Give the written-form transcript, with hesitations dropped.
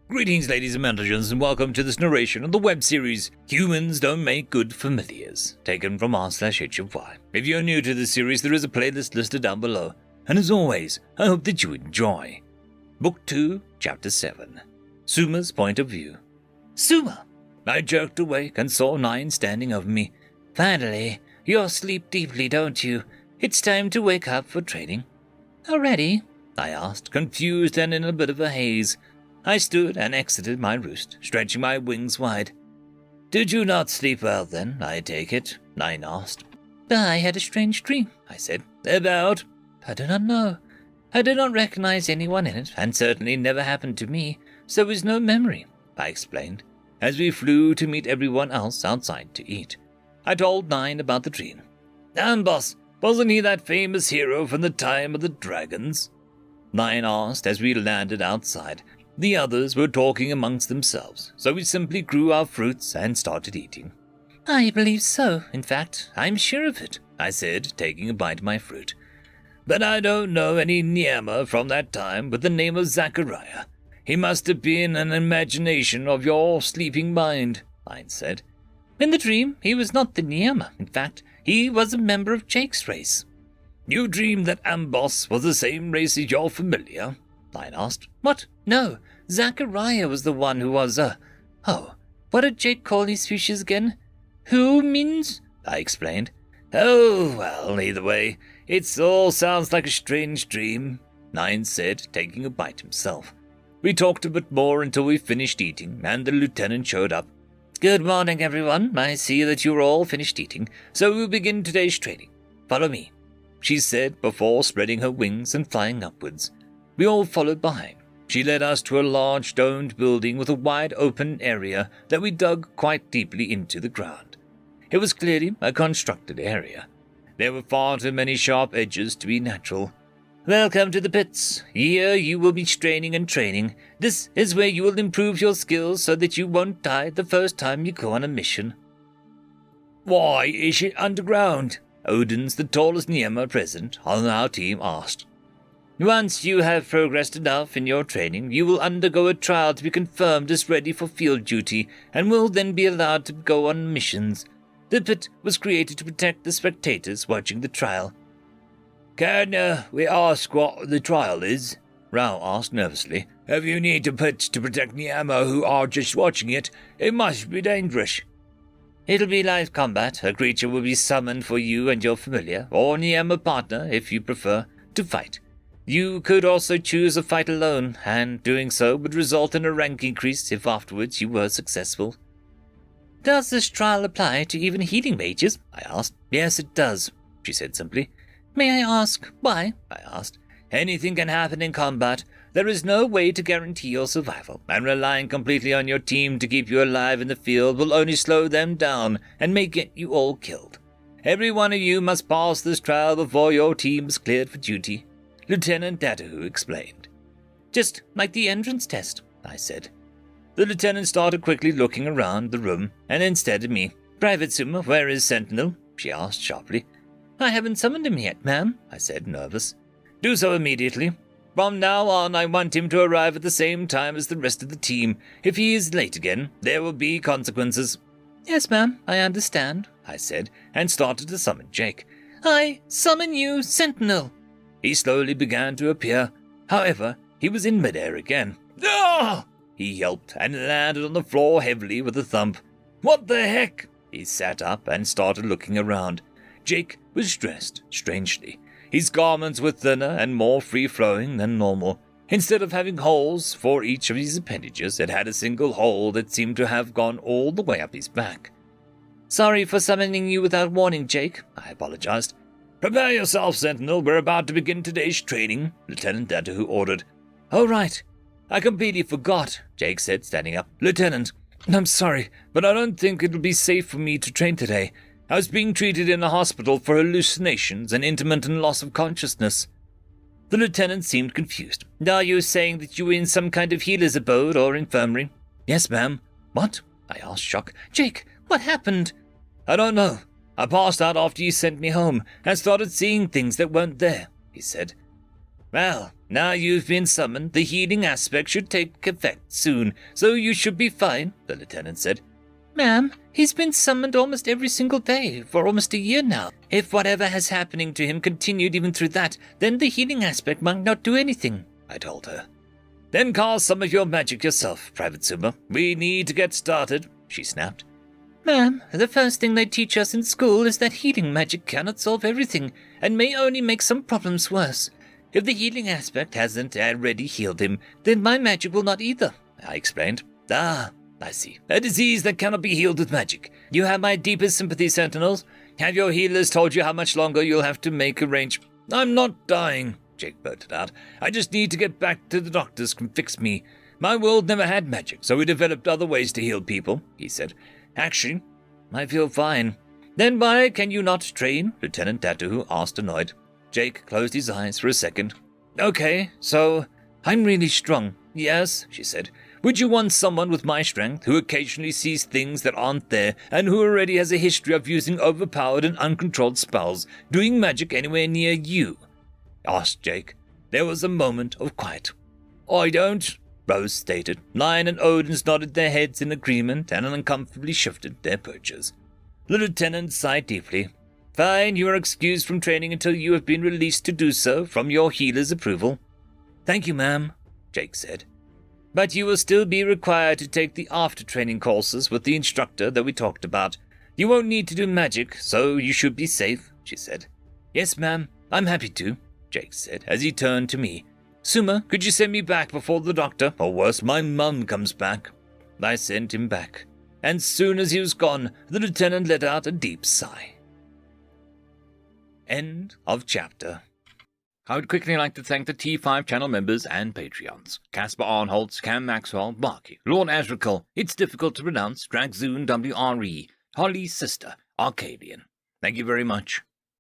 Greetings, ladies and gentlemen, and welcome to this narration of the web series Humans Don't Make Good Familiars, taken from r/HFY. If you're new to this series, there is a playlist listed down below, and as always, I hope that you enjoy. Book 2, Chapter 7, Suma's Point of View. Suma! I jerked awake and saw 9 standing over me. Finally, you sleep deeply, don't you? It's time to wake up for training. Already? I asked, confused and in a bit of a haze. I stood and exited my roost, stretching my wings wide. Did you not sleep well then, I take it? 9 asked. I had a strange dream, I said. About? I do not know. I did not recognize anyone in it, and certainly never happened to me, so there was no memory, I explained, as we flew to meet everyone else outside to eat. I told 9 about the dream. Boss, wasn't he that famous hero from the time of the dragons? 9 asked as we landed outside. The others were talking amongst themselves, so we simply grew our fruits and started eating. I believe so. In fact, I'm sure of it, I said, taking a bite of my fruit. But I don't know any Niema from that time with the name of Zachariah. He must have been an imagination of your sleeping mind, I said. In the dream, he was not the Niema. In fact, he was a member of Jake's race. You dreamed that Ambos was the same race as your familiar? I asked. What? No, Zachariah was the one who was, Oh, what did Jake call his species again? Who means? I explained. Oh, well, either way, it all sounds like a strange dream, 9 said, taking a bite himself. We talked a bit more until we finished eating, and the lieutenant showed up. Good morning, everyone. I see that you're all finished eating, so we'll begin today's training. Follow me, she said before spreading her wings and flying upwards. We all followed behind. She led us to a large domed building with a wide open area that we dug quite deeply into the ground. It was clearly a constructed area. There were far too many sharp edges to be natural. Welcome to the pits. Here you will be straining and training. This is where you will improve your skills so that you won't die the first time you go on a mission. Why is it underground? Odin's the tallest Niema present on our team asked. Once you have progressed enough in your training, you will undergo a trial to be confirmed as ready for field duty, and will then be allowed to go on missions. The pit was created to protect the spectators watching the trial. Can we ask what the trial is? Rao asked nervously. If you need a pit to protect Niema who are just watching it, it must be dangerous. It'll be live combat. A creature will be summoned for you and your familiar, or Niema partner, if you prefer, to fight. You could also choose a fight alone, and doing so would result in a rank increase if afterwards you were successful. Does this trial apply to even healing mages? I asked. Yes, it does, she said simply. May I ask why? I asked. Anything can happen in combat. There is no way to guarantee your survival, and relying completely on your team to keep you alive in the field will only slow them down and may get you all killed. Every one of you must pass this trial before your team is cleared for duty, Lieutenant Datahu explained. Just like the entrance test, I said. The lieutenant started quickly looking around the room, and then stared at me. Private Suma, where is Sentinel? She asked sharply. I haven't summoned him yet, ma'am, I said, nervous. Do so immediately. From now on, I want him to arrive at the same time as the rest of the team. If he is late again, there will be consequences. Yes, ma'am, I understand, I said, and started to summon Jake. I summon you, Sentinel. He slowly began to appear. However, he was in midair again. Ah! He yelped and landed on the floor heavily with a thump. What the heck? He sat up and started looking around. Jake was dressed strangely. His garments were thinner and more free-flowing than normal. Instead of having holes for each of his appendages, it had a single hole that seemed to have gone all the way up his back. Sorry for summoning you without warning, Jake, I apologized. Prepare yourself, Sentinel. We're about to begin today's training, Lieutenant Datahu ordered. Oh, right. I completely forgot, Jake said, standing up. Lieutenant, I'm sorry, but I don't think it'll be safe for me to train today. I was being treated in a hospital for hallucinations and intermittent loss of consciousness. The lieutenant seemed confused. Are you saying that you were in some kind of healer's abode or infirmary? Yes, ma'am. What? I asked, shocked. Jake, what happened? I don't know. I passed out after you sent me home and started seeing things that weren't there, he said. Well, Now you've been summoned, the healing aspect should take effect soon, so you should be fine, the lieutenant said. Ma'am, he's been summoned almost every single day for almost a year now. If whatever has happening to him continued even through that, then the healing aspect might not do anything, I told her. Then cast some of your magic yourself, Private Suma. We need to get started, she snapped. Ma'am, the first thing they teach us in school is that healing magic cannot solve everything, and may only make some problems worse. If the healing aspect hasn't already healed him, then my magic will not either, I explained. Ah, I see. A disease that cannot be healed with magic. You have my deepest sympathy, Sentinels. Have your healers told you how much longer you'll have to make a range? I'm not dying, Jake blurted out. I just need to get back to the doctors can fix me. My world never had magic, so we developed other ways to heal people, he said. Actually, I feel fine. Then why can you not train? Lieutenant Datuhu asked, annoyed. Jake closed his eyes for a second. Okay, so I'm really strong. Yes, she said. Would you want someone with my strength, who occasionally sees things that aren't there, and who already has a history of using overpowered and uncontrolled spells, doing magic anywhere near you? Asked Jake. There was a moment of quiet. I don't, Rose stated. Lion and Odins nodded their heads in agreement and uncomfortably shifted their perches. The lieutenant sighed deeply. Fine, you are excused from training until you have been released to do so from your healer's approval. Thank you, ma'am, Jake said. But you will still be required to take the after-training courses with the instructor that we talked about. You won't need to do magic, so you should be safe, she said. Yes, ma'am, I'm happy to, Jake said as he turned to me. Suma, could you send me back before the doctor, or worse, my mum comes back? I sent him back, and soon as he was gone, the lieutenant let out a deep sigh. End of chapter. I would quickly like to thank the T5 channel members and Patreons. Caspar Arnholtz, Cam Maxwell, Barky, Lord Azrakal, It's Difficult to Pronounce, Dragzoon WRE, Holly's Sister, Arcadian. Thank you very much.